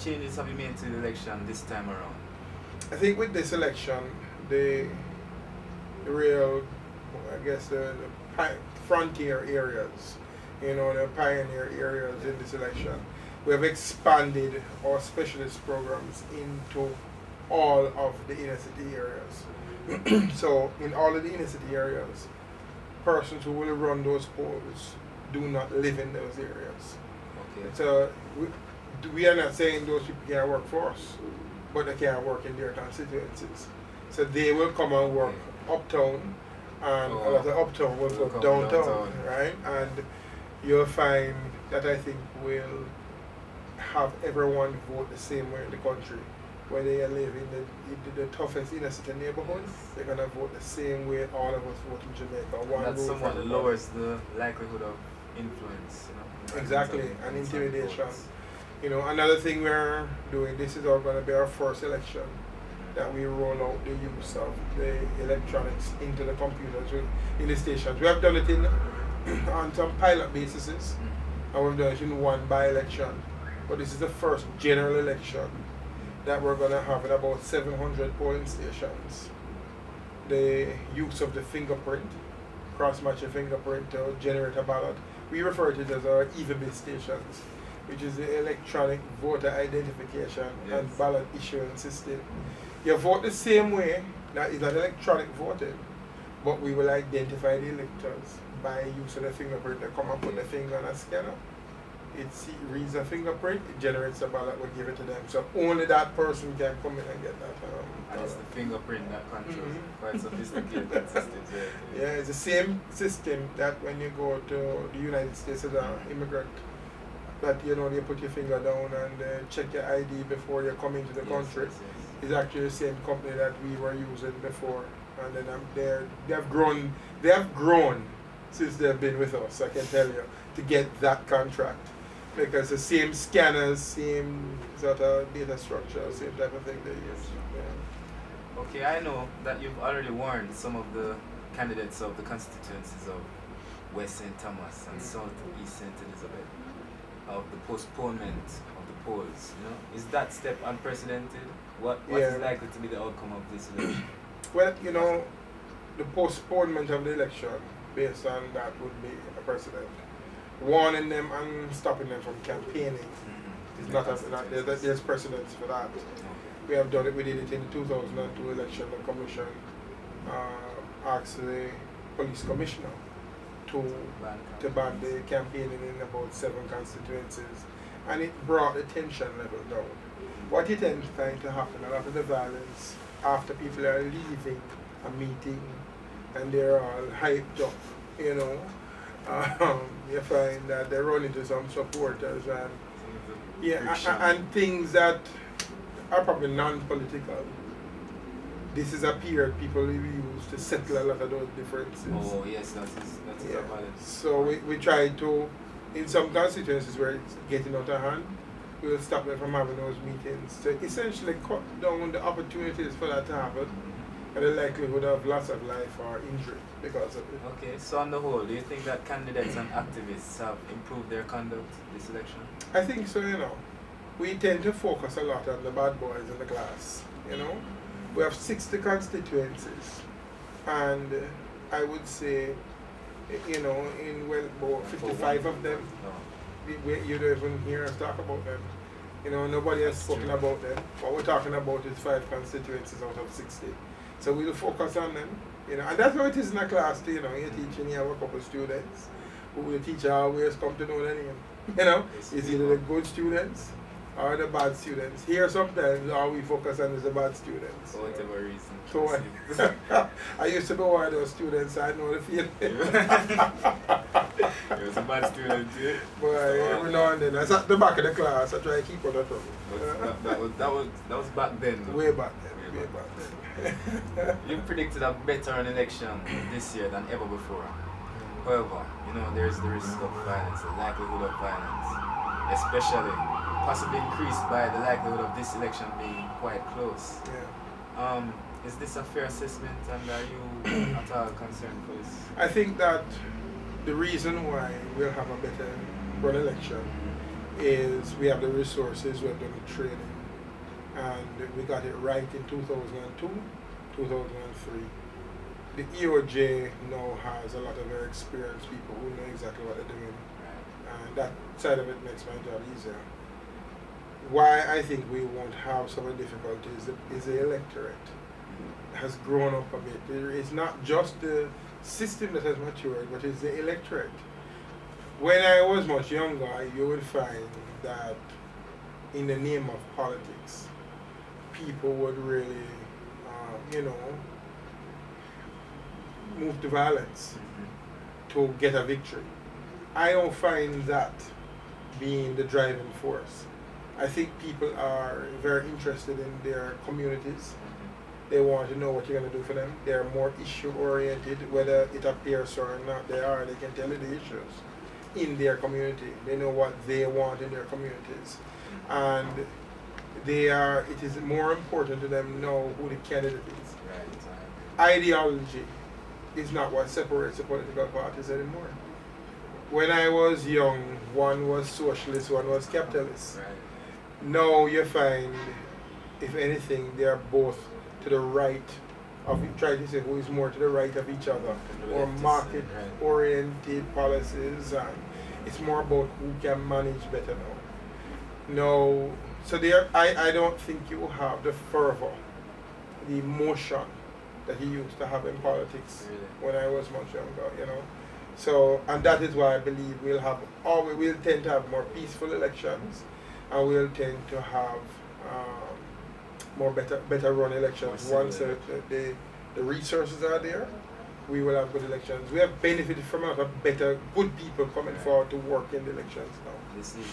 changes have you made to the election this time around? I think with this election, the real, I guess, the frontier areas, the pioneer areas in this election, we have expanded our specialist programs into all of the inner city areas. So in all of the inner city areas, persons who will run those polls do not live in those areas. Okay. So we are not saying those people can't work for us, but they can't work in their constituencies. So they will come and work uptown, and a lot of uptown will go downtown, right? And you'll find that I think will have everyone vote the same way in the country. Where they live in the toughest inner city neighborhoods, they're gonna vote the same way all of us vote in Jamaica. One that vote somewhat for lowers the likelihood of influence, Exactly, and intimidation. Another thing we're doing, this is all gonna be our first election that we roll out the use of the electronics into the computers in the stations. We have done it on some pilot bases, and we've done it in one by-election. But this is the first general election that we're going to have in about 700 polling stations. The use of the fingerprint, cross-match your fingerprint to generate a ballot. We refer to it as our EVB stations, which is the electronic voter identification and ballot issuing system. You vote the same way, that is an electronic voting, but we will identify the electors by use of the fingerprint. They come and put the finger on a scanner. It reads a fingerprint, it generates a ballot, we'll give it to them. So only that person can come in and get that. And it's the fingerprint that controls quite sophisticated systems. Yeah, it's the same system that when you go to the United States as an immigrant, that they put your finger down and check your ID before you come into the country. It's actually the same company that we were using before. And then they have grown since they've been with us, I can tell you, to get that contract. Because the same scanners, same sort of data structure, same type of thing they use. Yeah. Okay, I know that you've already warned some of the candidates of the constituencies of West St. Thomas and South East St. Elizabeth of the postponement of the polls. Is that step unprecedented? What is likely to be the outcome of this election? Well, the postponement of the election, based on that, would be a precedent. Warning them and stopping them from campaigning. There's precedence for that. We have done it. We did it in the 2002 election. The commission asked the police commissioner to ban the campaigning in about 7 constituencies, and it brought the tension level down. What it ends trying to happen, a lot of the violence after people are leaving a meeting and they're all hyped up, you find that they run into some supporters and things that are probably non-political. This is a period people will use to settle a lot of those differences. Oh yes, that's valid. So we try to, in some constituencies where it's getting out of hand, we'll stop them from having those meetings to essentially cut down the opportunities for that to happen and the likelihood of loss of life or injury because of it. Okay, so on the whole, do you think that candidates and activists have improved their conduct this election? I think so, We tend to focus a lot on the bad boys in the class, We have 60 constituencies, and I would say, in about 55 of them, you don't even hear us talk about them. Nobody has spoken about them. What we're talking about is 5 constituencies out of 60. So we'll focus on them, and that's how it is in a class too, You're teaching, you have a couple of students who the teacher always come to know their name, It's either the good students or the bad students. Here sometimes all we focus on is the bad students. For whatever reason. So I used to be one of those students, I know the feeling. He was a bad student, yeah. But every now and then, I sat at the back of the class, I try to keep out of trouble. That was back then, though. Way back then. You predicted a better election this year than ever before. However, there's the risk of violence, the likelihood of violence, especially possibly increased by the likelihood of this election being quite close. Yeah. Is this a fair assessment, and are you at all concerned for this? I think that the reason why we'll have a better run election is we have the resources, we have done the training, and we got it right in 2002, 2003. The EOJ now has a lot of very experienced people who know exactly what they're doing, and that side of it makes my job easier. Why I think we won't have some of the difficulties is the electorate has grown up a bit. It's not just the system that has matured, but it's the electorate. When I was much younger, you would find that in the name of politics, people would really, move to violence to get a victory. I don't find that being the driving force. I think people are very interested in their communities. They want to know what you're going to do for them. They're more issue oriented, whether it appears or not they are. They can tell you the issues in their community. They know what they want in their communities. And it is more important to them to know who the candidate is. Right. Ideology is not what separates the political parties anymore. When I was young, one was socialist, one was capitalist. Right. Now you find, if anything, they are both to the right of, try to say who is more to the right of each other, or market-oriented policies, and it's more about who can manage better now. No, so there, I don't think you have the fervor, the emotion that you used to have in politics when I was much younger, So, and that is why I believe we'll tend to have more peaceful elections, and we'll tend to have more better run elections. Once the resources are there, we will have good elections. We have benefited from a lot of good people coming forward to work in the elections now. This is